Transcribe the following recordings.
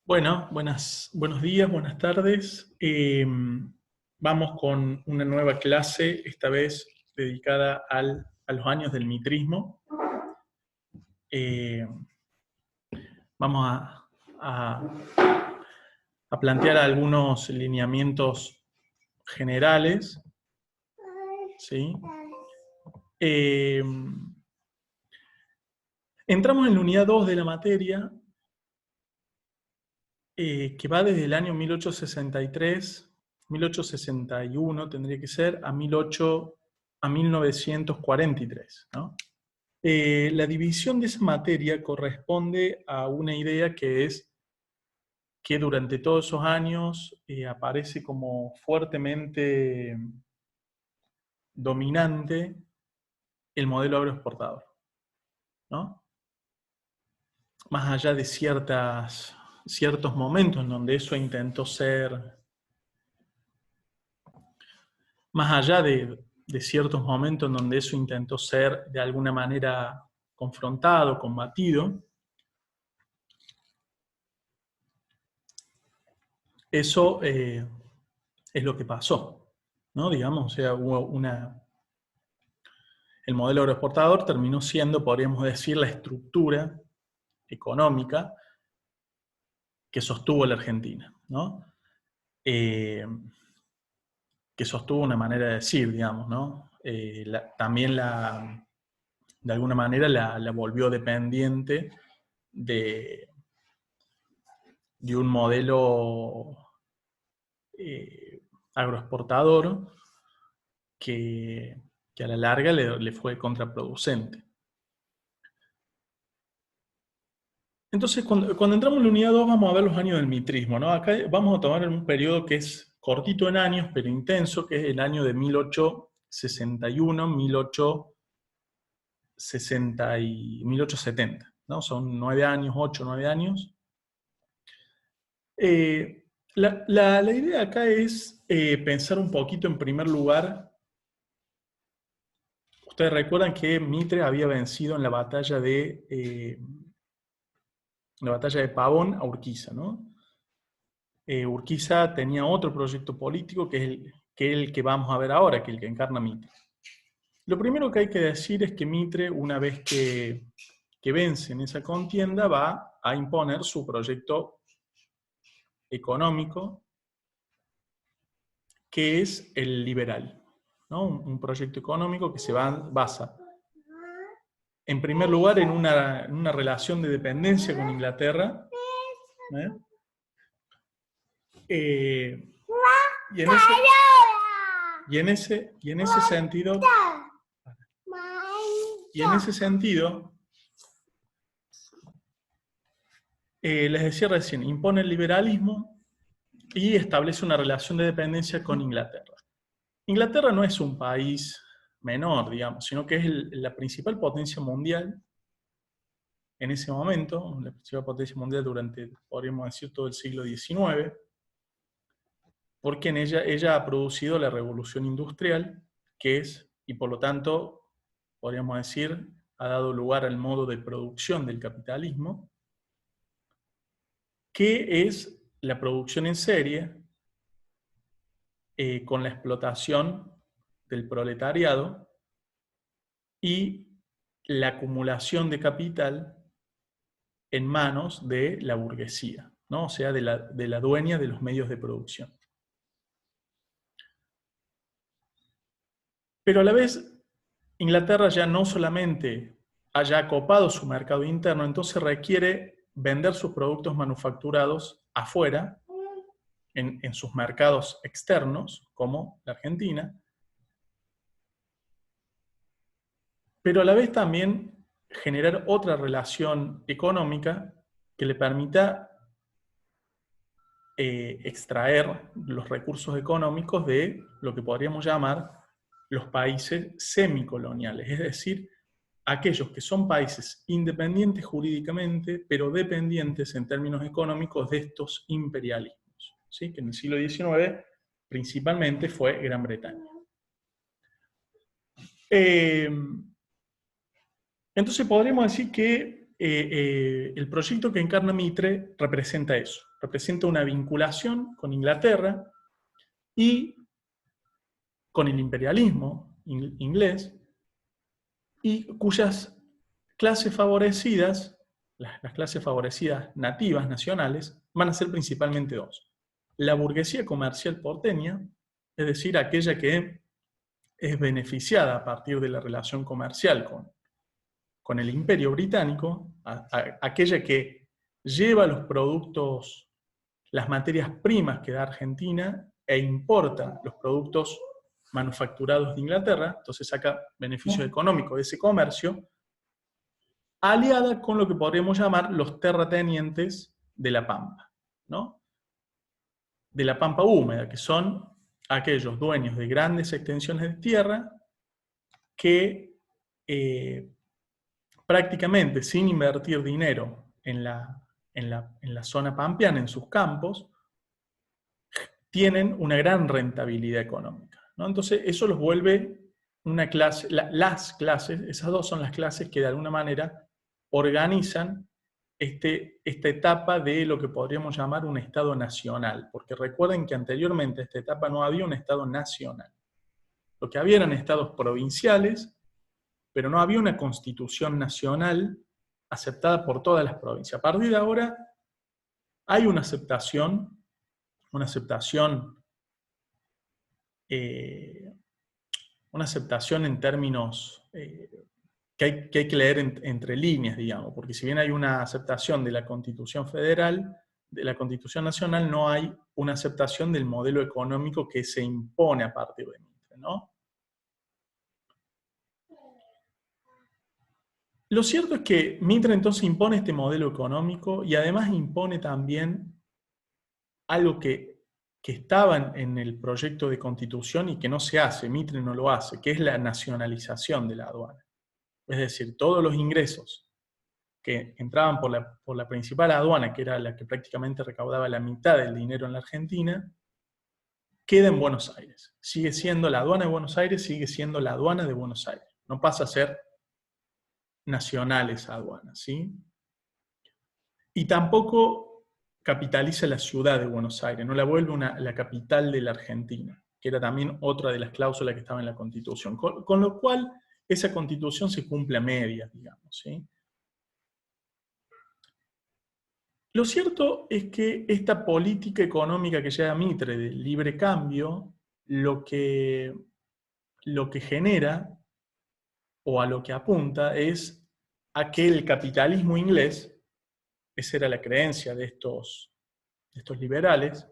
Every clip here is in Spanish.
Bueno, buenos días, buenas tardes. Vamos con una nueva clase, esta vez dedicada a los años del mitrismo. Eh, Vamos a plantear algunos lineamientos generales, ¿sí? Eh, Entramos en la unidad 2 de la materia, que va desde el año 1863, 1861 tendría que ser, a 1943, ¿no? La división de esa materia corresponde a una idea que es que durante todos esos años aparece como fuertemente dominante el modelo agroexportador, ¿no? Más allá de ciertos momentos en donde eso intentó ser, más allá de ciertos momentos en donde eso intentó ser de alguna manera confrontado, combatido, eso es lo que pasó, ¿no? Digamos, o sea, el modelo agroexportador terminó siendo, podríamos decir, la estructura económica que sostuvo la Argentina, ¿no? Que sostuvo una manera de decir, digamos, ¿no? También de alguna manera la volvió dependiente de, de un modelo agroexportador que a la larga le fue contraproducente. Entonces, cuando entramos en la unidad 2 vamos a ver los años del mitrismo, ¿no? Acá vamos a tomar un periodo que es cortito en años, pero intenso, que es el año de 1861, 1870, ¿no? Son 9 años, 8, 9 años. La idea acá es pensar un poquito en primer lugar. Ustedes recuerdan que Mitre había vencido en la batalla de Pavón a Urquiza, ¿no? Urquiza tenía otro proyecto político que es el que vamos a ver ahora, que es el que encarna Mitre. Lo primero que hay que decir es que Mitre, una vez que vence en esa contienda, va a imponer su proyecto económico, que es el liberal, ¿no? Un proyecto económico que se basa, en primer lugar, en una relación de dependencia con Inglaterra, ¿eh? Eh, y en ese, y en ese sentido, les decía recién, impone el liberalismo y establece una relación de dependencia con Inglaterra. Inglaterra no es un país menor, digamos, sino que es la principal potencia mundial en ese momento, la principal potencia mundial durante, podríamos decir, todo el siglo XIX, porque en ella ha producido la revolución industrial, que es, y por lo tanto, podríamos decir, ha dado lugar al modo de producción del capitalismo, que es la producción en serie con la explotación del proletariado y la acumulación de capital en manos de la burguesía, ¿no? O sea, de la dueña de los medios de producción. Pero a la vez, Inglaterra ya no solamente haya acopado su mercado interno, entonces requiere vender sus productos manufacturados afuera, en sus mercados externos, como la Argentina, pero a la vez también generar otra relación económica que le permita extraer los recursos económicos de lo que podríamos llamar los países semicoloniales, es decir, aquellos que son países independientes jurídicamente, pero dependientes en términos económicos de estos imperialismos, ¿sí? Que en el siglo XIX principalmente fue Gran Bretaña. Entonces podríamos decir que el proyecto que encarna Mitre representa eso, representa una vinculación con Inglaterra y con el imperialismo inglés, y cuyas clases favorecidas, las clases favorecidas nativas, nacionales, van a ser principalmente dos. La burguesía comercial porteña, es decir, aquella que es beneficiada a partir de la relación comercial con el Imperio Británico, aquella que lleva los productos, las materias primas que da Argentina e importa los productos manufacturados de Inglaterra, entonces saca beneficio económico de ese comercio, aliada con lo que podríamos llamar los terratenientes de la Pampa, ¿no? De la Pampa húmeda, que son aquellos dueños de grandes extensiones de tierra que prácticamente sin invertir dinero en la zona pampeana, en sus campos, tienen una gran rentabilidad económica, ¿no? Entonces eso los vuelve una clase, las clases, esas dos son las clases que de alguna manera organizan esta etapa de lo que podríamos llamar un Estado nacional, porque recuerden que anteriormente a esta etapa no había un Estado nacional. Lo que había eran estados provinciales, pero no había una constitución nacional aceptada por todas las provincias. A partir de ahora hay una aceptación en términos que hay que leer entre líneas, digamos, porque si bien hay una aceptación de la Constitución Federal, de la Constitución Nacional, no hay una aceptación del modelo económico que se impone a partir de Mitre, ¿no? Lo cierto es que Mitre entonces impone este modelo económico y además impone también algo que estaba en el proyecto de constitución y que no se hace, Mitre no lo hace, que es la nacionalización de la aduana. Es decir, todos los ingresos que entraban por la principal aduana, que era la que prácticamente recaudaba la mitad del dinero en la Argentina, queda en Buenos Aires. Sigue siendo la aduana de Buenos Aires, sigue siendo la aduana de Buenos Aires. No pasa a ser nacional esa aduana, ¿sí? Y tampoco capitaliza la ciudad de Buenos Aires, no la vuelve la capital de la Argentina, que era también otra de las cláusulas que estaba en la Constitución. Con lo cual, esa Constitución se cumple a medias, digamos, ¿sí? Lo cierto es que esta política económica que lleva Mitre de libre cambio, lo que genera, o a lo que apunta, es a que el capitalismo inglés, esa era la creencia de estos liberales,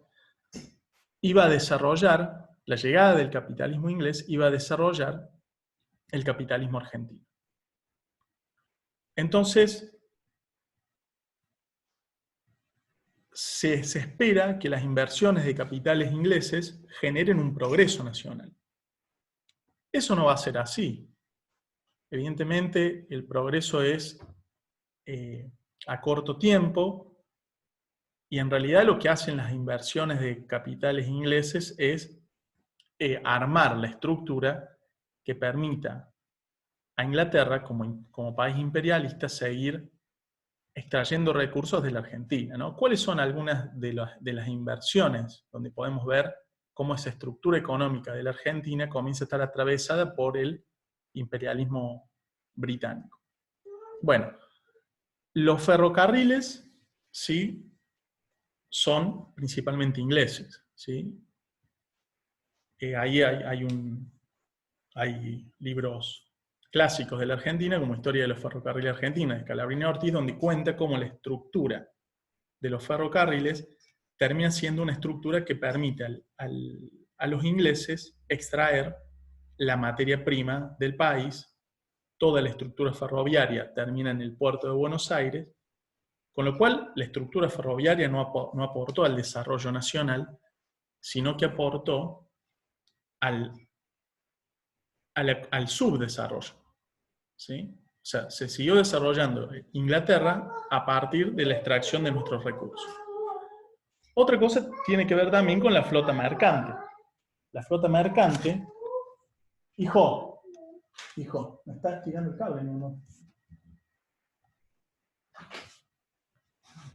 iba a desarrollar, la llegada del capitalismo inglés iba a desarrollar el capitalismo argentino. Entonces, se espera que las inversiones de capitales ingleses generen un progreso nacional. Eso no va a ser así. Evidentemente, el progreso es a corto tiempo, y en realidad lo que hacen las inversiones de capitales ingleses es armar la estructura que permita a Inglaterra, como país imperialista, seguir extrayendo recursos de la Argentina, ¿no? ¿Cuáles son algunas de las inversiones donde podemos ver cómo esa estructura económica de la Argentina comienza a estar atravesada por el imperialismo británico? Bueno, los ferrocarriles, sí, son principalmente ingleses, ¿sí? Ahí hay libros clásicos de la Argentina, como Historia de los Ferrocarriles Argentinos, de Scalabrini Ortiz, donde cuenta cómo la estructura de los ferrocarriles termina siendo una estructura que permite a los ingleses extraer la materia prima del país. Toda la estructura ferroviaria termina en el puerto de Buenos Aires, con lo cual la estructura ferroviaria no aportó al desarrollo nacional, sino que aportó al subdesarrollo, ¿sí? O sea, se siguió desarrollando Inglaterra a partir de la extracción de nuestros recursos. Otra cosa tiene que ver también con la flota mercante. La flota mercante... Hijo, me estás tirando el cable, ¿no?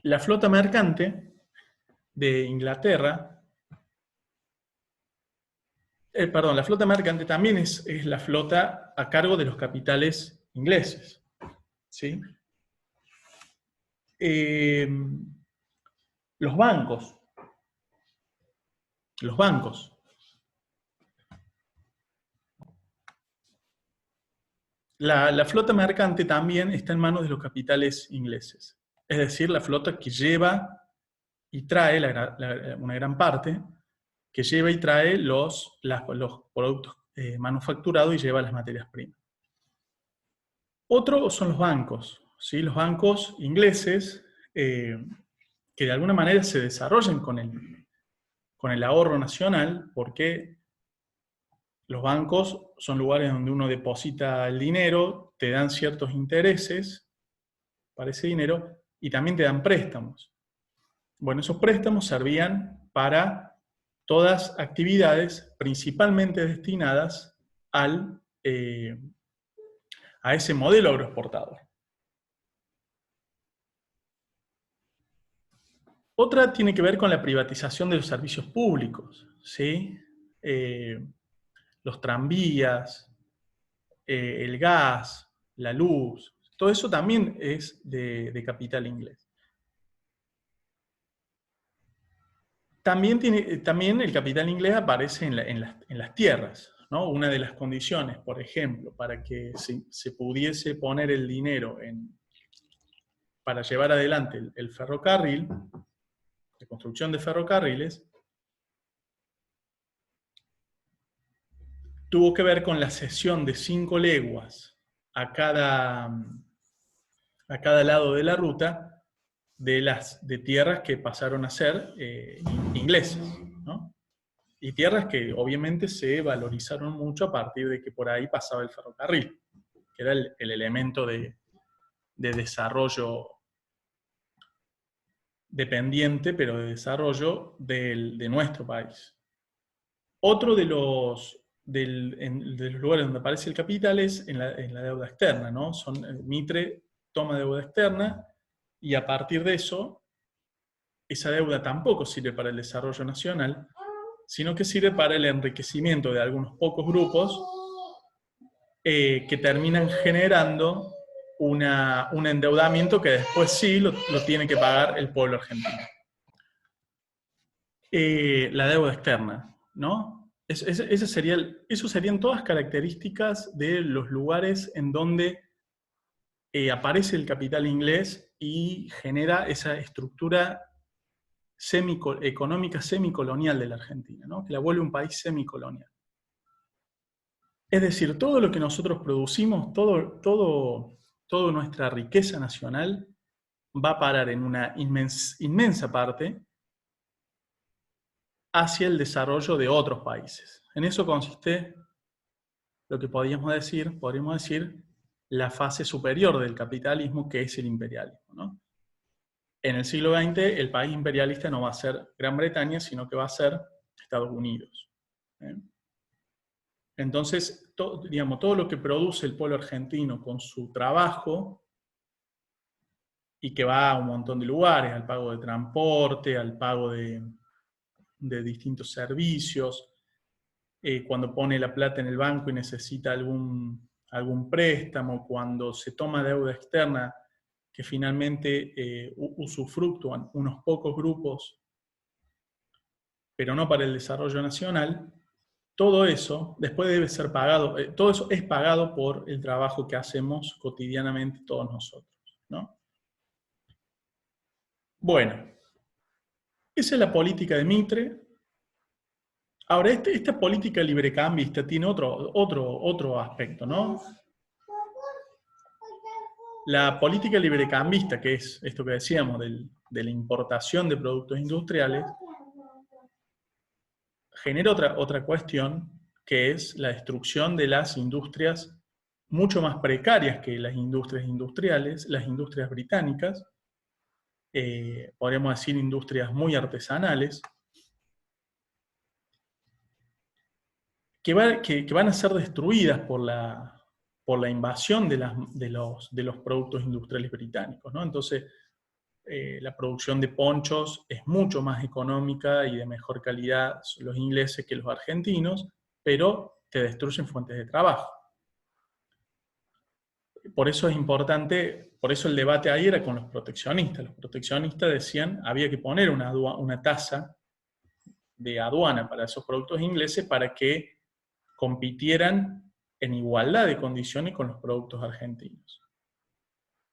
La flota mercante de Inglaterra, perdón, la flota mercante también es la flota a cargo de los capitales ingleses, ¿sí? Eh, los bancos. Los bancos. La flota mercante también está en manos de los capitales ingleses. Es decir, la flota que lleva y trae una gran parte, que lleva y trae los productos manufacturados y lleva las materias primas. Otro son los bancos, ¿sí? Los bancos ingleses que de alguna manera se desarrollan con el ahorro nacional, porque los bancos son lugares donde uno deposita el dinero, te dan ciertos intereses para ese dinero y también te dan préstamos. Bueno, esos préstamos servían para todas actividades principalmente destinadas a ese modelo agroexportador. Otra tiene que ver con la privatización de los servicios públicos, ¿sí? Los tranvías, el gas, la luz, todo eso también es de capital inglés. También el capital inglés aparece en las tierras, ¿no? Una de las condiciones, por ejemplo, para que se pudiese poner el dinero para llevar adelante el ferrocarril, la construcción de ferrocarriles, tuvo que ver con la cesión de 5 leguas a cada lado de la ruta de tierras que pasaron a ser inglesas, ¿no? Y tierras que obviamente se valorizaron mucho a partir de que por ahí pasaba el ferrocarril, que era el elemento de desarrollo dependiente, pero de desarrollo de nuestro país. Otro de los lugares donde aparece el capital es en la deuda externa, ¿no? Mitre toma deuda externa y a partir de eso, esa deuda tampoco sirve para el desarrollo nacional, sino que sirve para el enriquecimiento de algunos pocos grupos que terminan generando un endeudamiento que después sí lo tiene que pagar el pueblo argentino. La deuda externa, ¿no? Eso serían todas características de los lugares en donde aparece el capital inglés y genera esa estructura económica semicolonial de la Argentina, ¿no? Que la vuelve un país semicolonial. Es decir, todo lo que nosotros producimos, toda nuestra riqueza nacional va a parar en una inmensa parte hacia el desarrollo de otros países. En eso consiste lo que podríamos decir, la fase superior del capitalismo, que es el imperialismo, ¿no? En el siglo XX, el país imperialista no va a ser Gran Bretaña, sino que va a ser Estados Unidos. Entonces, todo lo que produce el pueblo argentino con su trabajo, y que va a un montón de lugares, al pago de transporte, al pago de distintos servicios, cuando pone la plata en el banco y necesita algún préstamo, cuando se toma deuda externa que finalmente usufructúan unos pocos grupos, pero no para el desarrollo nacional, todo eso después debe ser pagado, todo eso es pagado por el trabajo que hacemos cotidianamente todos nosotros, ¿no? Bueno, esa es la política de Mitre. Ahora, esta política librecambista tiene otro aspecto, ¿no? La política librecambista, que es esto que decíamos de la importación de productos industriales, genera otra cuestión, que es la destrucción de las industrias mucho más precarias que las industrias industriales, las industrias británicas, podríamos decir industrias muy artesanales, que van a ser destruidas por la invasión de los productos industriales británicos, ¿no? Entonces, la producción de ponchos es mucho más económica y de mejor calidad los ingleses que los argentinos, pero te destruyen fuentes de trabajo. Por eso es importante, por eso el debate ahí era con los proteccionistas. Los proteccionistas decían había que poner una tasa de aduana para esos productos ingleses para que compitieran en igualdad de condiciones con los productos argentinos,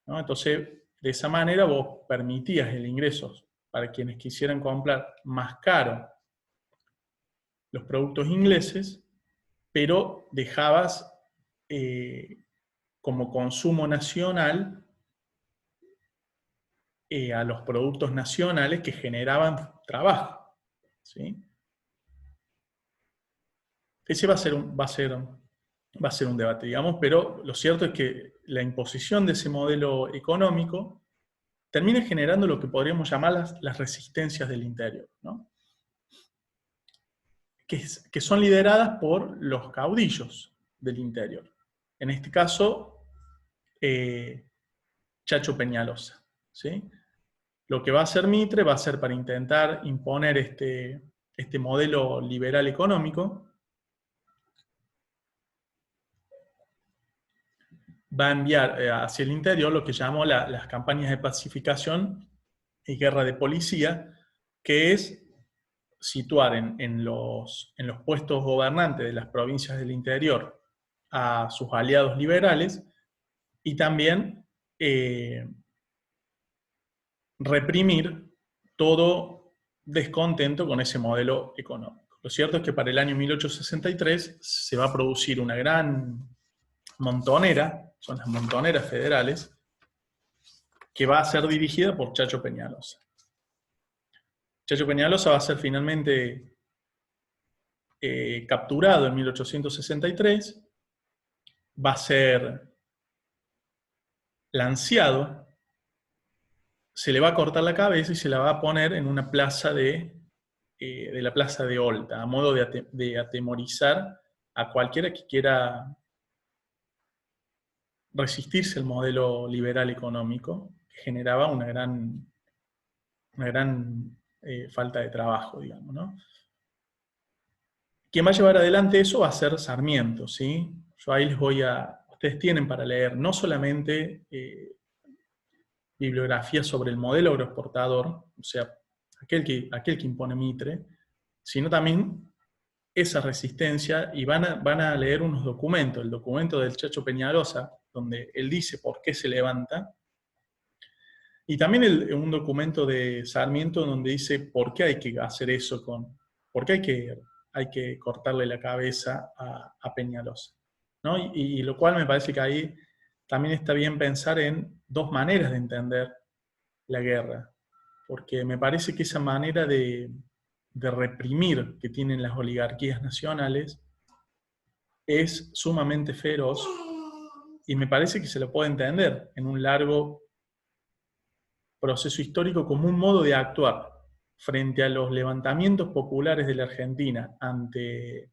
¿no? Entonces, de esa manera vos permitías el ingreso para quienes quisieran comprar más caro los productos ingleses, pero dejabas como consumo nacional a los productos nacionales que generaban trabajo, ¿sí? Ese va a ser un debate, digamos, pero lo cierto es que la imposición de ese modelo económico termina generando lo que podríamos llamar las resistencias del interior, ¿no? Que son lideradas por los caudillos del interior. En este caso, Chacho Peñalosa, ¿sí? Lo que va a hacer Mitre va a ser para intentar imponer este modelo liberal económico, va a enviar hacia el interior lo que llamó las campañas de pacificación y guerra de policía, que es situar en los puestos gobernantes de las provincias del interior a sus aliados liberales y también reprimir todo descontento con ese modelo económico. Lo cierto es que para el año 1863 se va a producir una gran montonera, son las montoneras federales, que va a ser dirigida por Chacho Peñalosa. Chacho Peñalosa va a ser finalmente capturado en 1863, va a ser lanceado, se le va a cortar la cabeza y se la va a poner en una plaza de la plaza de Olta, a modo de atemorizar a cualquiera que quiera resistirse al modelo liberal económico, que generaba una gran falta de trabajo, digamos, ¿no? Quien va a llevar adelante eso va a ser Sarmiento, ¿sí? Yo ahí ustedes tienen para leer no solamente bibliografía sobre el modelo agroexportador, o sea, aquel que impone Mitre, sino también esa resistencia, y van a leer unos documentos, el documento del Chacho Peñalosa, donde él dice por qué se levanta, y también un documento de Sarmiento donde dice por qué hay que hacer eso, por qué hay que cortarle la cabeza a Peñalosa, ¿no? Y lo cual me parece que ahí también está bien pensar en dos maneras de entender la guerra, porque me parece que esa manera de reprimir que tienen las oligarquías nacionales es sumamente feroz y me parece que se lo puede entender en un largo proceso histórico como un modo de actuar frente a los levantamientos populares de la Argentina ante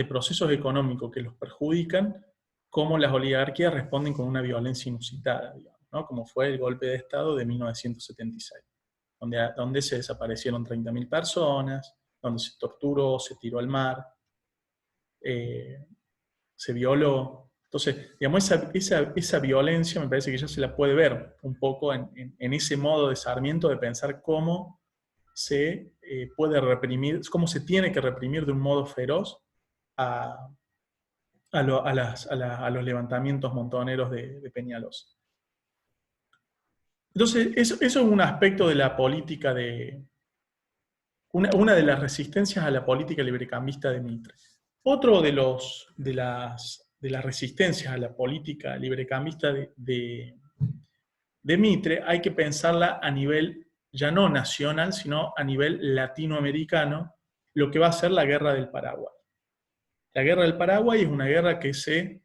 procesos económicos que los perjudican, cómo las oligarquías responden con una violencia inusitada, digamos, ¿no? Como fue el golpe de Estado de 1976, donde se desaparecieron 30.000 personas, donde se torturó, se tiró al mar, se violó. Entonces, digamos, esa violencia me parece que ya se la puede ver un poco en ese modo de Sarmiento de pensar cómo se puede reprimir, cómo se tiene que reprimir de un modo feroz a los levantamientos montoneros de Peñalosa. Entonces, eso es un aspecto de la política una de las resistencias a la política librecambista de Mitre. Otro de las resistencias a la política librecambista de Mitre hay que pensarla a nivel ya no nacional, sino a nivel latinoamericano, lo que va a ser la Guerra del Paraguay. La Guerra del Paraguay es una guerra que se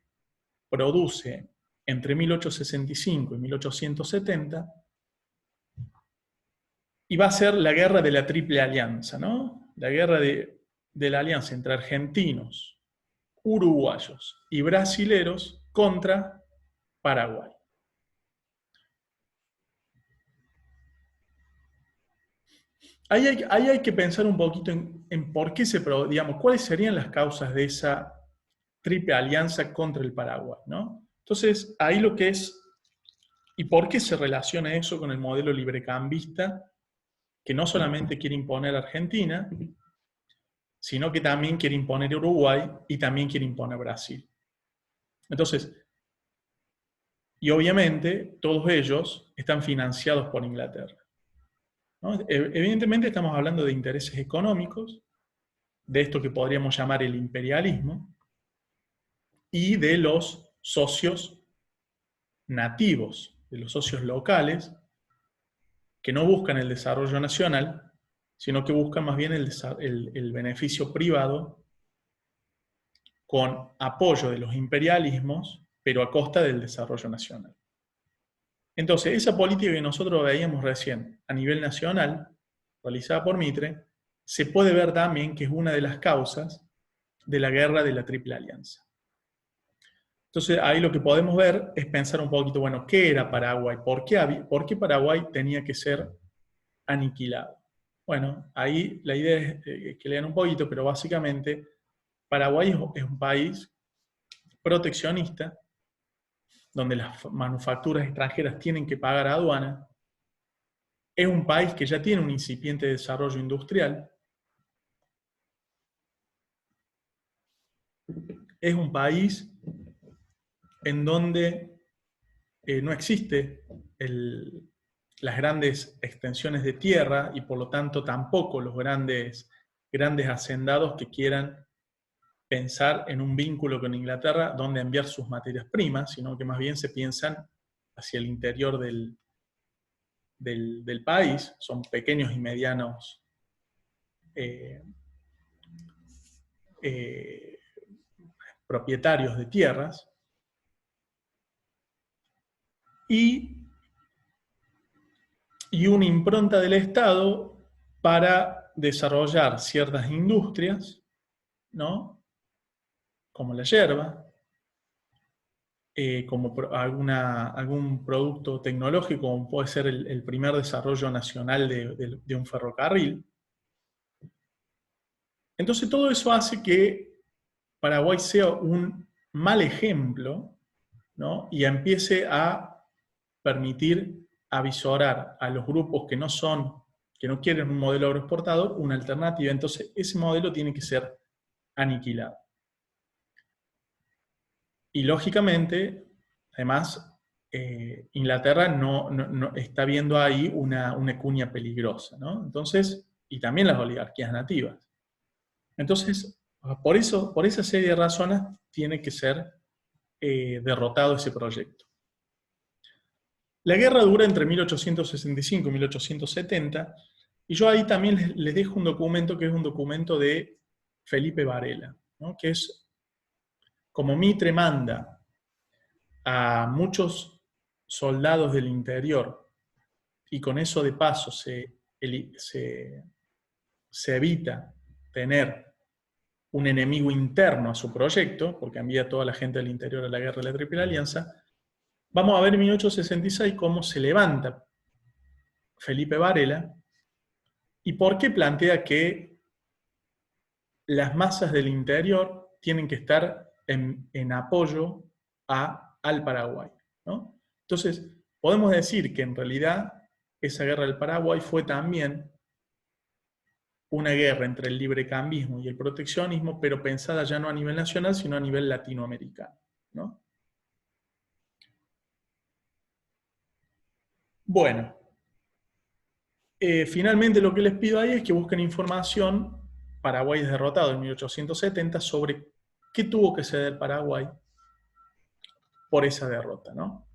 produce entre 1865 y 1870 y va a ser la guerra de la Triple Alianza, ¿no? La guerra de la alianza entre argentinos, uruguayos y brasileros contra Paraguay. ahí hay que pensar un poquito en por qué digamos, cuáles serían las causas de esa triple alianza contra el Paraguay, ¿no? Entonces, ahí lo que es, ¿y por qué se relaciona eso con el modelo librecambista que no solamente quiere imponer a Argentina, sino que también quiere imponer Uruguay y también quiere imponer Brasil? Entonces, y obviamente todos ellos están financiados por Inglaterra, ¿no? Evidentemente estamos hablando de intereses económicos, de esto que podríamos llamar el imperialismo, y de los socios nativos, de los socios locales, que no buscan el desarrollo nacional, sino que buscan más bien el beneficio privado con apoyo de los imperialismos, pero a costa del desarrollo nacional. Entonces, esa política que nosotros veíamos recién a nivel nacional, realizada por Mitre, se puede ver también que es una de las causas de la guerra de la Triple Alianza. Entonces, ahí lo que podemos ver es pensar un poquito, bueno, ¿qué era Paraguay? ¿Por qué Paraguay tenía que ser aniquilado? Bueno, ahí la idea es que lean un poquito, pero básicamente Paraguay es un país proteccionista, donde las manufacturas extranjeras tienen que pagar aduana. Es un país que ya tiene un incipiente desarrollo industrial. Es un país en donde no existe las grandes extensiones de tierra y por lo tanto tampoco los grandes hacendados que quieran pensar en un vínculo con Inglaterra donde enviar sus materias primas, sino que más bien se piensan hacia el interior del país, son pequeños y medianos eh, eh, propietarios de tierras, y una impronta del Estado para desarrollar ciertas industrias, ¿no? Como la yerba, como algún producto tecnológico, como puede ser el primer desarrollo nacional de un ferrocarril. Entonces todo eso hace que Paraguay sea un mal ejemplo, ¿no? Y empiece a permitir avisorar a los grupos que no quieren un modelo agroexportador, una alternativa. Entonces ese modelo tiene que ser aniquilado. Y lógicamente, además, Inglaterra no está viendo ahí una cuña peligrosa, ¿no? Entonces, y también las oligarquías nativas. Entonces, por esa serie de razones, tiene que ser derrotado ese proyecto. La guerra dura entre 1865 y 1870, y yo ahí también les dejo un documento que es un documento de Felipe Varela, ¿no? Que es como Mitre manda a muchos soldados del interior, y con eso de paso se evita tener un enemigo interno a su proyecto, porque envía a toda la gente del interior a la guerra de la Triple Alianza. Vamos a ver en 1866 cómo se levanta Felipe Varela y por qué plantea que las masas del interior tienen que estar en apoyo al Paraguay, ¿no? Entonces, podemos decir que en realidad esa guerra del Paraguay fue también una guerra entre el librecambismo y el proteccionismo, pero pensada ya no a nivel nacional, sino a nivel latinoamericano, ¿no? Bueno, finalmente lo que les pido ahí es que busquen información, Paraguay es derrotado en 1870, sobre qué tuvo que ceder Paraguay por esa derrota, ¿no?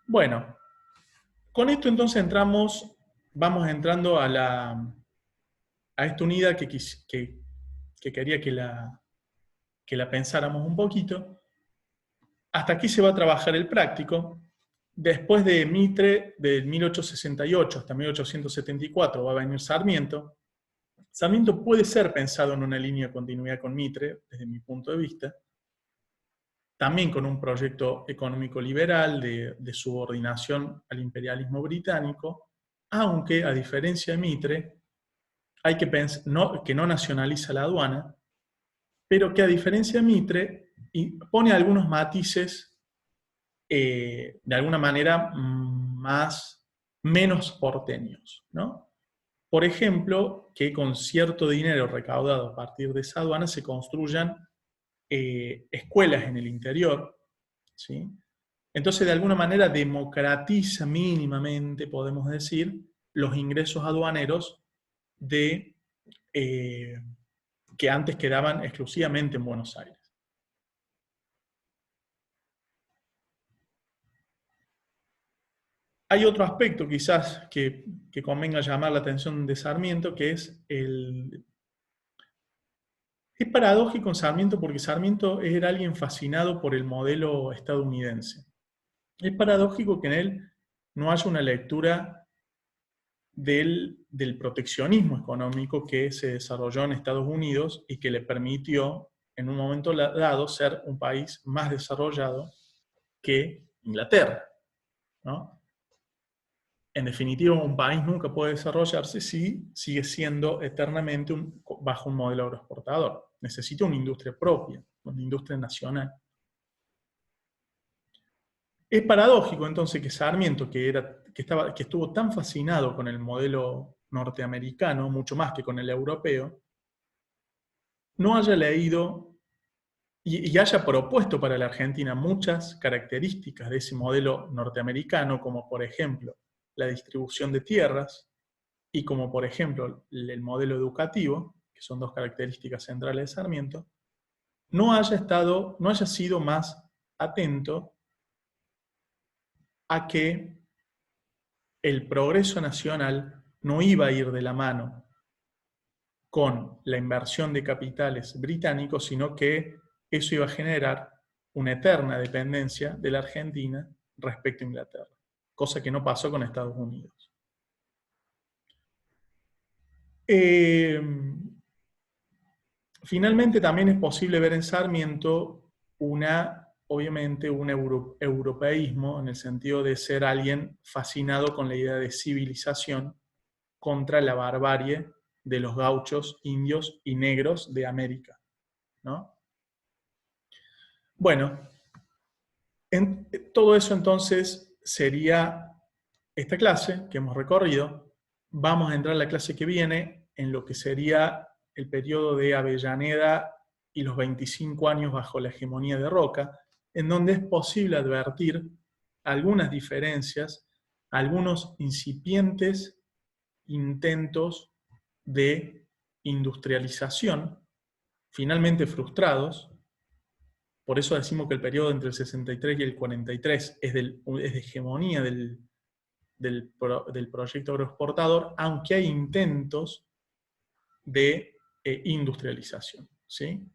Bueno, con esto entonces vamos entrando a esta unidad que quería que la pensáramos un poquito. Hasta aquí se va a trabajar el práctico. Después de Mitre, de 1868 hasta 1874, va a venir Sarmiento. Sarmiento puede ser pensado en una línea de continuidad con Mitre, desde mi punto de vista, también con un proyecto económico liberal de subordinación al imperialismo británico, aunque a diferencia de Mitre, hay que pensar que no nacionaliza la aduana, pero que a diferencia de Mitre pone algunos matices de alguna manera menos porteños, ¿no? Por ejemplo, que con cierto dinero recaudado a partir de esa aduana se construyan escuelas en el interior, ¿sí? Entonces, de alguna manera, democratiza mínimamente, podemos decir, los ingresos aduaneros eh, que antes quedaban exclusivamente en Buenos Aires. Hay otro aspecto quizás que convenga llamar la atención de Sarmiento, que es Es paradójico en Sarmiento porque Sarmiento era alguien fascinado por el modelo estadounidense. Es paradójico que en él no haya una lectura del proteccionismo económico que se desarrolló en Estados Unidos y que le permitió en un momento dado ser un país más desarrollado que Inglaterra, ¿no? En definitiva, un país nunca puede desarrollarse si sigue siendo eternamente bajo un modelo agroexportador. Necesita una industria propia, una industria nacional. Es paradójico entonces que Sarmiento, que estuvo tan fascinado con el modelo norteamericano, mucho más que con el europeo, no haya leído y haya propuesto para la Argentina muchas características de ese modelo norteamericano, como por ejemplo la distribución de tierras y como por ejemplo el modelo educativo, que son dos características centrales de Sarmiento, no haya sido más atento a que el progreso nacional no iba a ir de la mano con la inversión de capitales británicos, sino que eso iba a generar una eterna dependencia de la Argentina respecto a Inglaterra, cosa que no pasó con Estados Unidos. Finalmente también es posible ver en Sarmiento obviamente un europeísmo en el sentido de ser alguien fascinado con la idea de civilización contra la barbarie de los gauchos, indios y negros de América, ¿no? Bueno, todo eso entonces sería esta clase que hemos recorrido. Vamos a entrar a la clase que viene en lo que sería el periodo de Avellaneda y los 25 años bajo la hegemonía de Roca, en donde es posible advertir algunas diferencias, algunos incipientes intentos de industrialización, finalmente frustrados. Por eso decimos que el periodo entre el 63 y el 43 es de hegemonía del proyecto agroexportador, aunque hay intentos de industrialización, ¿sí?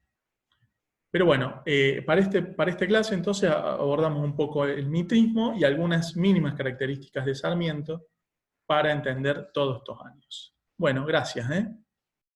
Pero bueno, para esta clase entonces abordamos un poco el mitrismo y algunas mínimas características de Sarmiento para entender todos estos años. Bueno, gracias.